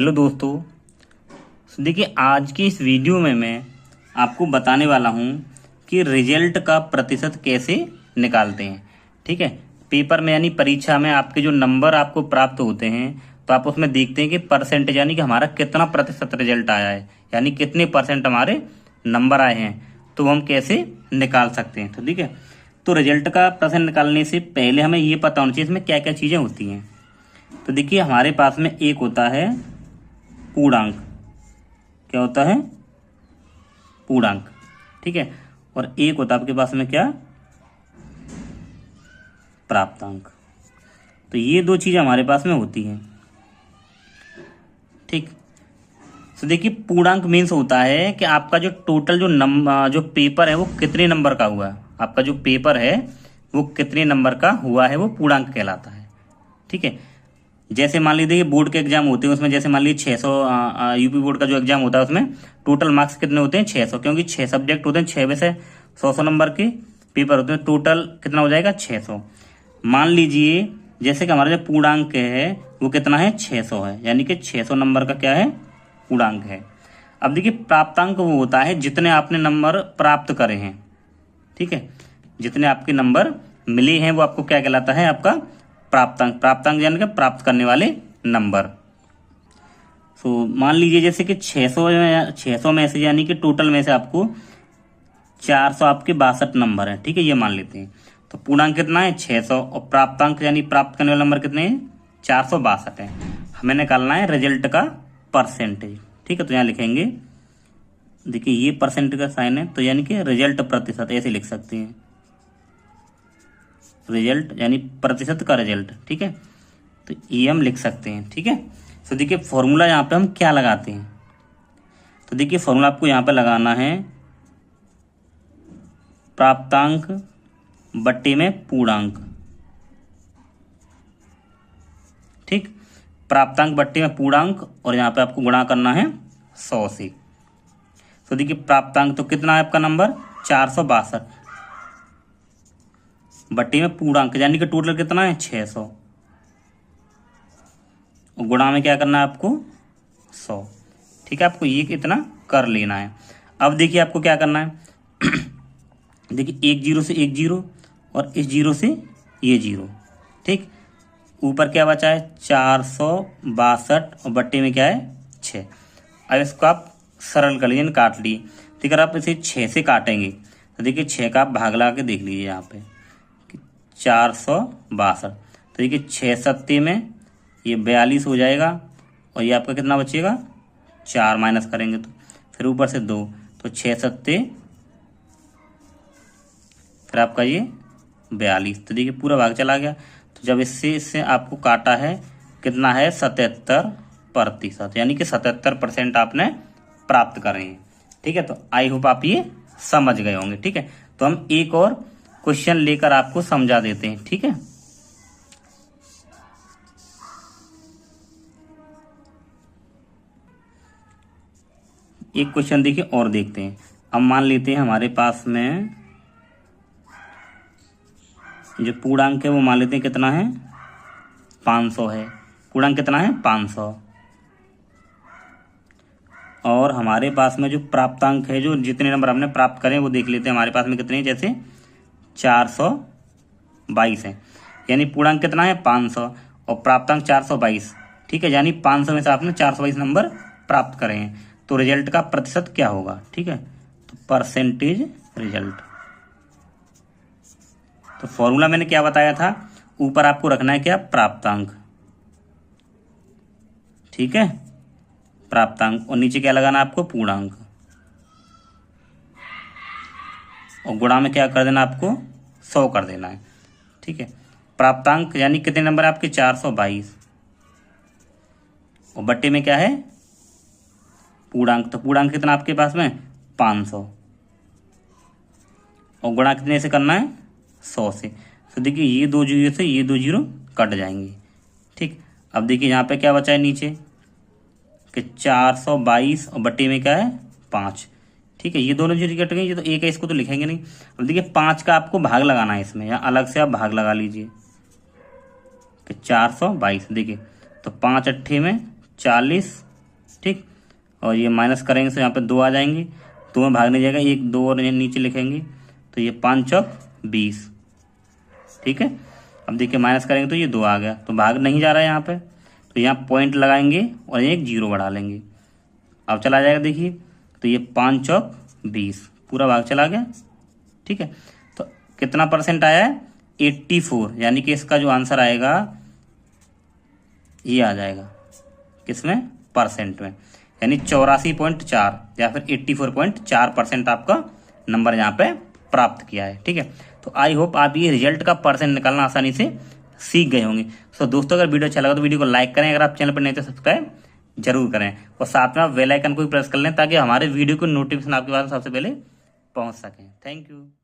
Hello दोस्तों। देखिए, आज की इस वीडियो में मैं आपको बताने वाला हूँ कि रिजल्ट का प्रतिशत कैसे निकालते हैं। ठीक है, पेपर में यानी परीक्षा में आपके जो नंबर आपको प्राप्त होते हैं तो आप उसमें देखते हैं कि परसेंटेज यानी कि हमारा कितना प्रतिशत रिजल्ट आया है, यानी कितने परसेंट हमारे नंबर आए हैं, तो हम कैसे निकाल सकते हैं। तो ठीक है, तो रिजल्ट का प्रतिशत निकालने से पहले हमें ये पता होना चाहिए इसमें क्या क्या चीज़ें होती हैं। तो देखिए, हमारे पास में एक होता है पूर्णांक। क्या होता है? पूर्णांक। ठीक है, और एक होता है आपके पास में क्या? प्राप्तांक। तो ये दो चीजें हमारे पास में होती हैं। ठीक, तो देखिए, पूर्णांक मीन्स होता है कि आपका जो टोटल जो पेपर है वो कितने नंबर का हुआ है। आपका जो पेपर है वो कितने नंबर का हुआ है, वो पूर्णांक कहलाता है। ठीक है, जैसे मान लीजिए बोर्ड के एग्जाम होते हैं, उसमें जैसे मान लीजिए 600 यूपी बोर्ड का जो एग्जाम होता है उसमें टोटल मार्क्स कितने होते हैं? 600, क्योंकि 6 सब्जेक्ट होते हैं, 6 में से 100 नंबर के पेपर होते हैं। टोटल कितना हो जाएगा? 600। मान लीजिए जैसे कि हमारा जो पूर्णांक है वो कितना है? 600 है, यानी कि 600 नंबर का क्या है? पूर्णांक है। अब देखिए, प्राप्तांक वो होता है जितने आपने नंबर प्राप्त करे हैं। ठीक है, जितने आपके नंबर मिले हैं वो आपको क्या कहलाता है? आपका प्राप्तांक। प्राप्तांक यानी कि प्राप्त करने वाले नंबर। सो मान लीजिए जैसे कि 600 में से यानी कि टोटल में से आपको 400 आपके 62 नंबर है। ठीक है, ये मान लेते हैं। तो पूर्णांक कितना है? 600, और प्राप्तांक यानी प्राप्त करने वाले नंबर कितने हैं? 462 है। हमें निकालना है रिजल्ट का परसेंटेज। ठीक है, तो यहाँ लिखेंगे, देखिए ये परसेंट का साइन है, तो यानी कि रिजल्ट प्रतिशत ऐसे लिख सकते हैं। रिजल्ट यानी प्रतिशत का रिजल्ट। ठीक है, तो ये हम लिख सकते हैं। ठीक है, तो देखिए फॉर्मूला यहाँ पे हम क्या लगाते हैं। तो देखिए फॉर्मूला आपको यहाँ पे लगाना है प्राप्तांक बट्टे में पूर्णांक। ठीक, प्राप्तांक बट्टे में पूर्णांक, और यहाँ पे आपको गुणा करना है 100 से। तो देखिए प्राप्तांक तो कितना है आपका नंबर? 462, बट्टे में पूर्णांक यानी कि टोटल कितना है? 600, और गुणा में क्या करना है आपको? 100। ठीक है, आपको ये इतना कर लेना है। अब देखिए आपको क्या करना है देखिए, एक जीरो से एक जीरो, और इस जीरो से ये जीरो। ठीक, ऊपर क्या बचा है? 462, और बट्टे में क्या है? 6। अब इसको आप सरल कर लीजिए, काट लिए। ठीक है, अगर आप इसे 6 से काटेंगे तो देखिए 6 का आप भाग लगा के देख लीजिए यहाँ पे, 462। तो देखिए 6 सत्ते में ये 42 हो जाएगा, और ये आपका कितना बचेगा? 4 माइनस करेंगे तो फिर ऊपर से 2, तो 6 सत्ते फिर आपका ये 42। तो देखिए पूरा भाग चला गया। तो जब इससे आपको काटा है, कितना है? 77%, यानी कि 77% आपने प्राप्त करे हैं। ठीक है, तो आई होप आप ये समझ गए होंगे। ठीक है, तो हम एक और क्वेश्चन लेकर आपको समझा देते हैं। ठीक है, एक क्वेश्चन देखिए और देखते हैं। अब मान लेते हैं हमारे पास में जो पूर्णांक है वो मान लेते हैं कितना है? 500 है। पूर्णांक कितना है? 500। और हमारे पास में जो प्राप्तांक है, जो जितने नंबर हमने प्राप्त करें वो देख लेते हैं। हमारे पास में कितने हैं? जैसे 422 है, यानी पूर्णांक कितना है? 500, और प्राप्तांक 422। ठीक है, यानी 500 में से आपने 422 नंबर प्राप्त करे हैं। तो रिजल्ट का प्रतिशत क्या होगा? ठीक है, तो परसेंटेज रिजल्ट। तो फॉर्मूला मैंने क्या बताया था? ऊपर आपको रखना है क्या? प्राप्तांक। ठीक है, प्राप्तांक, और नीचे क्या लगाना है आपको? पूर्णांक, और गुणा में क्या कर देना आपको? 100 कर देना है। ठीक है, प्राप्तांक यानी कितने नंबर है आपके? 422, और बट्टे में क्या है? पूर्णांक। तो पूर्णांक कितना आपके पास में? 500, और गुणा कितने से करना है? 100 से। तो देखिए ये दो जीरो से ये दो जीरो कट जाएंगे। ठीक, अब देखिए यहाँ पे क्या बचा है नीचे कि 422, और बट्टे में क्या है? 5। ठीक है, ये दोनों जीरो कट गई, ये तो एक है, इसको तो लिखेंगे नहीं। अब देखिए 5 का आपको भाग लगाना है इसमें, या अलग से आप भाग लगा लीजिए कि 422। देखिए तो 5 अट्ठे में 40, ठीक। और ये माइनस करेंगे तो यहाँ पे 2 आ जाएंगे, 2 में भाग नहीं जाएगा, 1 2 और नीचे लिखेंगे तो ये 5 चौक 20। ठीक है, अब देखिए माइनस करेंगे तो ये 2 आ गया, तो भाग नहीं जा रहा है यहाँ पे, तो यहाँ पॉइंट लगाएंगे और एक 0 बढ़ा लेंगे, अब चला जाएगा। देखिए तो ये 5 चौक 20 पूरा भाग चला गया। ठीक है, तो कितना परसेंट आया है 84, यानी कि इसका जो आंसर आएगा ये आ जाएगा किसमें, परसेंट में, यानी 84.4 या फिर 84.4% आपका नंबर यहाँ पे प्राप्त किया है। ठीक है, तो आई होप आप ये रिजल्ट का परसेंट निकालना आसानी से सीख गए होंगे। तो दोस्तों अगर वीडियो अच्छा लगा तो वीडियो को लाइक करें, अगर आप चैनल पर नहीं तो सब्सक्राइब जरूर करें, और साथ में आप बेल आइकन को भी प्रेस कर लें ताकि हमारे वीडियो को नोटिफिकेशन आपके पास सबसे पहले पहुंच सकें। Thank you.